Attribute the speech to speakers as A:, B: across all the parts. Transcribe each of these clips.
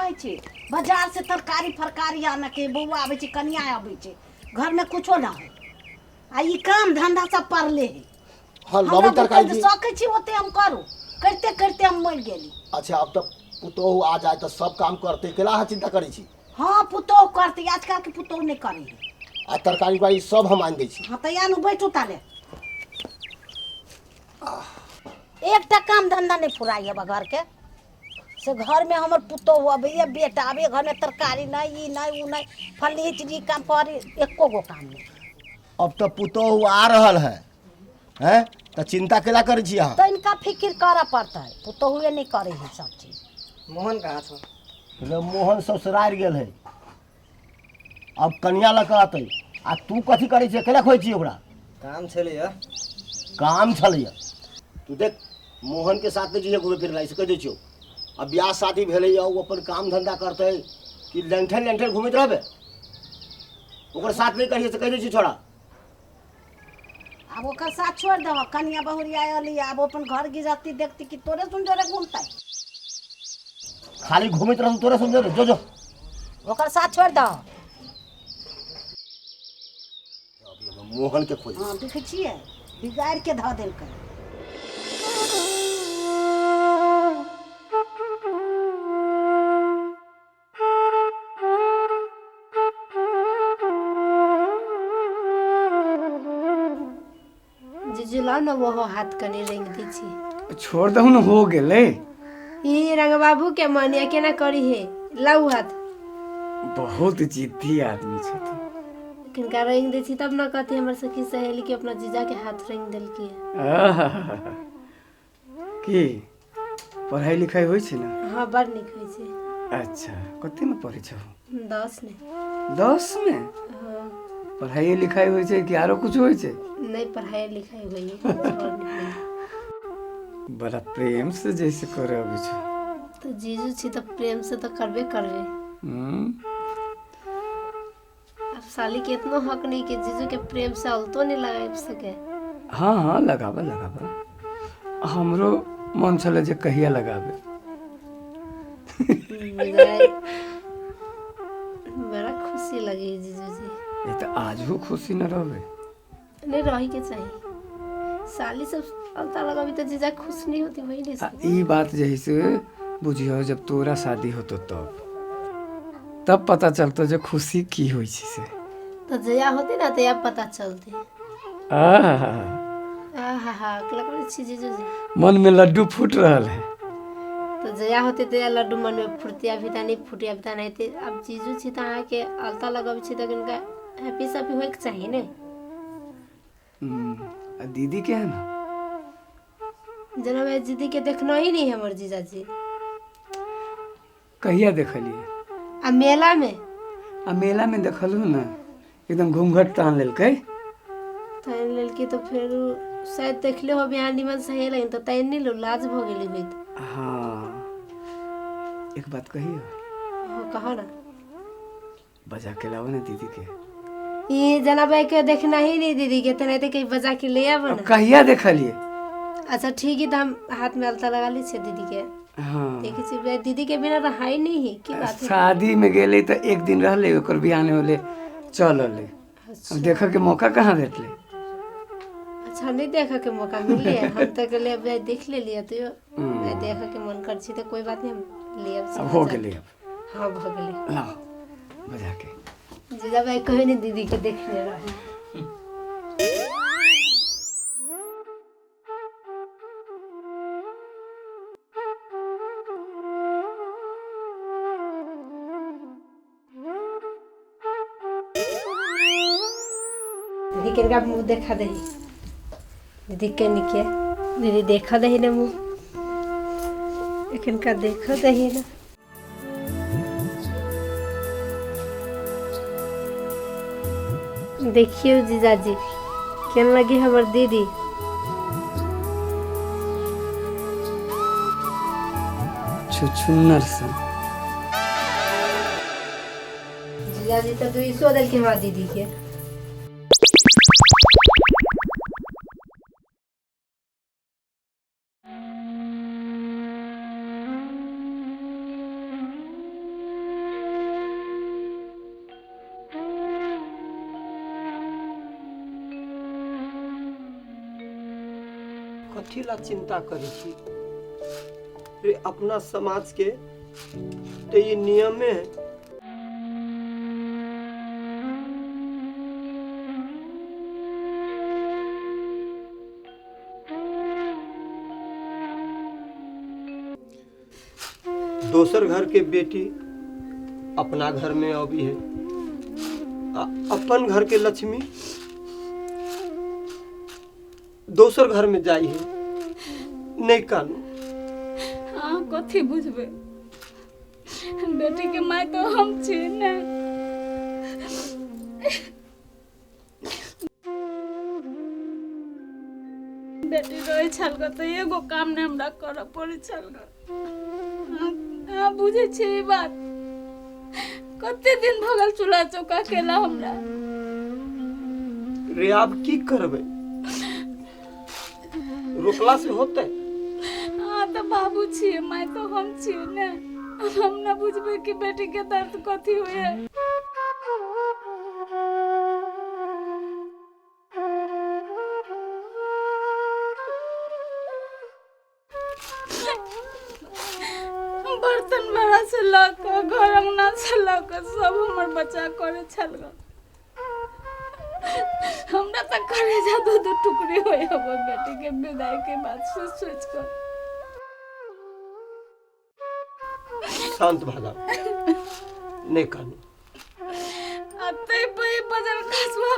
A: कहै छी बाजार से तरकारी फरकारी आने के बउआ आबै छै कनिया आबै छै घर में कुछो ना है आ ई काम धंधा सब पड़ले है
B: हाँ
A: हमरा
B: लबी तरकारी
A: बुते
B: की
A: सकै छी ओते हम करू करते करते हम मर गेली।
B: अच्छा अब तो पुतोहू आ जाए तो सब काम करते केला हाँ चिंता करै छी।
A: हाँ पुतोह करते आजकल के पुतोह नहीं करे है।
B: आ तरकारी बाड़ी सब हम आनि दै छी।
A: हाँ तो यानु बैठू ताले एक काम धंधा नहीं फुराई अब घर के से घर में हमर पुतोह अबैया बेटा आबे घर में तरकारी नहीं ई नहीं ऊ नहीं फलनी चीज काम करी एको गो काम नहीं।
B: अब तो पुतोहू आ रहल है हैं तो चिंता केला करै छी अहाँ।
A: तो इनका फिक्र करा पड़ता है पुतोहुए नहीं करे है सब चीज।
C: मोहन कहाँ छौ?
B: रे मोहन ससुरारि गेल है अब कनिया लऽ कऽ अतै आ तू कथी करै छी केला खोइ छी ओकरा।
C: काम छलैया।
B: काम छलैया तू देख मोहन के साथ में जइए घूमे फिरे से कह दै छियौ अब ब्याह शादी भेलैया वो अपन काम धंधा करते कि लेंठल लेंठल घूमैत रहबे ओकर साथ नहीं करिए से कह दै छी छोड़ा।
A: अब ओकर साथ छोड़ दो कनिया बहुरिया अली अब अपन घर गिरती देखती कि तोरे सुंदर घूमता
B: खाली घूमैत रहू तोरे सुंदर जो जो
A: ओकर साथ छोड़ दो।
B: मोहन के खोज।
A: हाँ देखे छिए बिगाड़ के धऽ देलकै।
D: जिजुला न वो हाथ कने रंग दी छी
E: छोड़ दहु न हो गेले।
D: ई रंग बाबू के मानिया केना करी है लाऊ हाथ
E: बहुत जिद्दी आदमी छथिन।
D: किनका रंग दै छी तब न कहती हमर सखी सहेली के अपना जीजा के हाथ रंग देल की
E: की पढ़ाई लिखाई होइ छै न?
D: हाँ बड़ निक होइ छै।
E: अच्छा कते में पढ़ै छौ?
D: 10 में।
E: 10 में?
D: हाँ
E: पढ़ाई लिखाई होइ छै कि आरो कुछ होइ छै?
D: नहीं पढ़ाई लिखाई होई
E: बड़ा प्रेम से जैसे करे अबै छौ।
D: तो जीजू छी तो प्रेम से तो करबे करबे। अब साली के इतना हक नहीं कि जीजू के प्रेम से उल्टो नहीं लगा सके।
E: हाँ हाँ लगाबा लगाबा हमरो मन छले जे कहिया लगाबे।
D: बड़ा खुशी लगी जीजू जी।
E: ये तो आज हो खुशी न रहबे।
D: नहीं रही के चाहिए साली सब अलता लगाबी तो जीजा खुश नहीं होती वही नहीं।
E: ई बात जैसे बुझियो जब तोरा शादी होतो तब पता चलतो जो खुशी की होई छी से।
D: तो जया होती ना तो अब पता चलती।
E: आहा
D: अकेला करे छी जीजू जी।
E: मन में लड्डू फूट रहल है।
D: तो जया होती तो या लड्डू मन में फुटिया भी था नहीं फुटिया भी था नहीं थे अब जीजू छी तो आहाँ के अलता लगाबी छी तो इनका हैप्पी सैप्पी होए के चाहिए ने।
E: दीदी के है ना?
D: जना मैं दीदी के देखना ही नहीं है हमर जीजा जी।
E: कहिया देखलिए?
D: आ मेला में।
E: आ मेला में देखलू ना एकदम घूंघट तान लेलकै।
D: तान लेलकै तो फिर शायद देखले हो बिहान निमन सही लगिन तो तान नहीं लो लाज भ गेली होइत।
E: हाँ एक बात कहियो।
D: हाँ कहो ना।
E: बजा के लाओ ना दीदी के।
D: ये जना भाई के देखना ही नहीं दीदी के तने तो कहीं बजा के ले आबो ना।
E: कहिया देखलिए?
D: अच्छा ठीक है तो हम हाथ में अलता लगा ली छे दीदी के।
E: हाँ
D: देखी छी दीदी के बिना रहा ही नहीं है की बात है।
E: शादी में गेले तो एक दिन रहले ओकर बिहान होले चलले। अब देखा के मौका कहाँ भेटले?
D: अच्छा नहीं देखा के मौका मिले हम तो गले अब देख ले लिया तो मैं देखा के मन कर छी तो कोई बात नहीं हम ले
E: अब हो गेले। अब
D: हाँ हो गेले।
E: लाओ बजा के।
D: जीजा भाई कहे नहीं दीदी के देखने रहे। दीदी के मुँह देखा दे दीदी के निके दीदी देखा दे ना मुँह लेकिन का देखा दे ना। देखियो जीजाजी केन लगी हमर दीदी।
E: छुछुन्नर सन।
D: जीजाजी तो 200 दिल के हमारा दीदी के।
F: कथी ला चिंता करै छी रे अपना समाज के तो ये नियम है। दोसर घर के बेटी अपना घर में अभी है, अपन घर के लक्ष्मी दोसर घर में जाई है, नहीं कानू।
G: हाँ कथी बुझबे, बेटी के माय तो हम छी ने। बेटी रहे छल तो एगो काम ने हमरा कर पड़े छल। हाँ बुझे छी ई बात, कते दिन भगल चूल्हा चौका केला हमरा।
F: रे आप की करबे, रोकला से होते।
G: हाँ तो बाबू छी, माय तो हम छी ने। हम ना बुझबे कि बेटी के दर्द कथी हुए। बर्तन बड़ा से लक घर अंगना से लक सब हमर बच्चा करे छल। हमरा तक करे जा दो टुकड़ी होय अब बेटी के विदाई के बाद सोच कर।
F: शांत भागा, नहीं कानू।
G: अतै पे बजल कसवा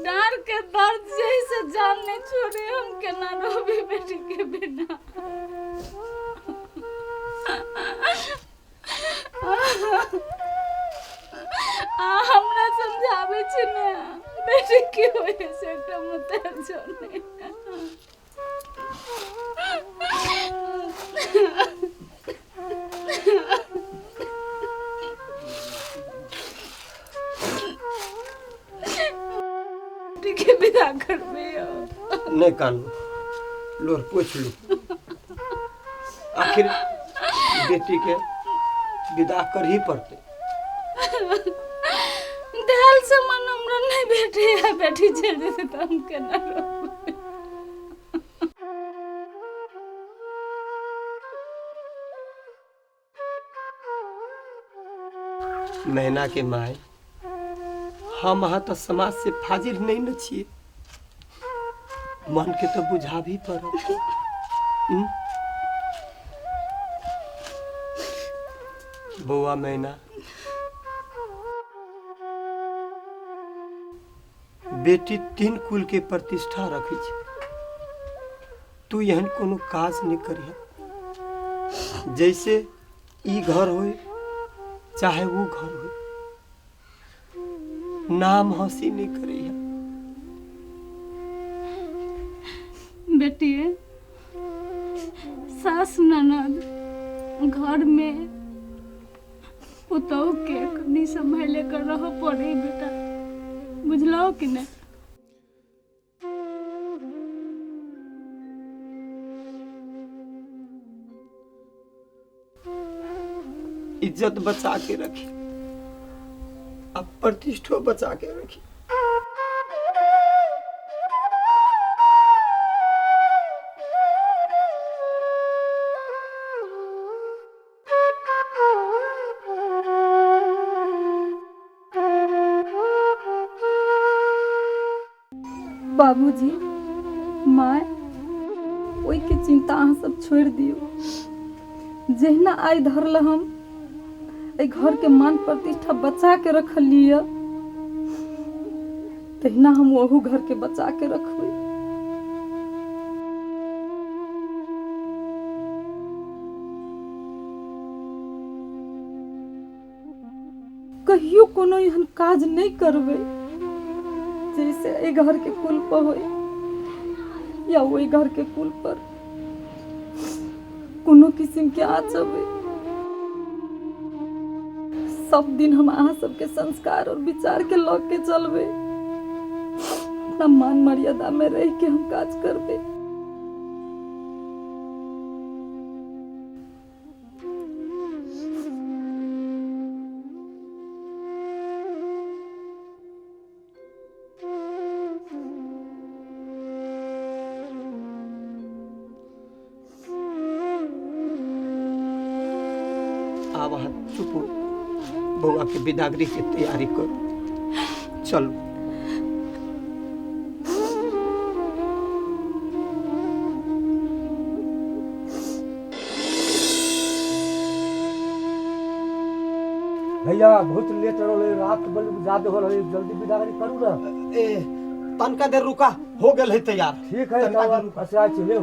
G: डार के दर्द जैसे जान नहीं छोड़े, हम केना रहबे बेटी के बिना। हमरा समझावे छी ने बेटी की होय से एकटा मुतर जोने। बेटी के विदा करबे
F: नहीं कानू, लोर पूछ लू। आखिर बेटी के विदा कर ही पड़ते।
G: दयाल से मन हमरा नहीं बेटे है, बेटी चल जैसे तो हम केना रहबे।
F: मैना के माय हम अहाँ तो समाज से फाजिल नहीं न छिए, मन के तो बुझा भी पड़त। बौआ मैना, बेटी 3 कुल के प्रतिष्ठा रखी छै, तू यहन कोनो काज नहीं करिया। जैसे ई घर होए चाहे वो घर होए, नाम हंसी नहीं करिया।
G: बेटी सास ननद घर में पुतोह के कनी संभाले कर रह पड़े बेटा, बुझलो कि नहीं।
F: इज्जत बचा के रखी, अब प्रतिष्ठा बचा के रखी।
G: बाबूजी माय ओई के चिंता अहाँ सब छोड़ दियो। जहिना आइ धरल हम ए घर के मान प्रतिष्ठा बचा के रखलिए, तहिना हम ओहू घर के बचा के रखबै। कहियो कोनो एहन काज नहीं करबै जैसे ए घर के कुल पर हो या वही घर के कुल पर कोनो किस्म के आँच अबे। सब दिन हम अहाँ सबके संस्कार और विचार के लग के चलबे, अपना मान मर्यादा में रह के हम काज करबे।
F: आवा चुप हो बउआ के बिदागरी के तैयारी कर चलो
B: भैया बहुत लेट हो रहे रात बल ज्यादा हो रही जल्दी बिदागरी करू ना
F: ए तनका देर रुका हो गेल है तैयार
B: ठीक है
F: तनका देर रुका।
B: ऐसे आ चले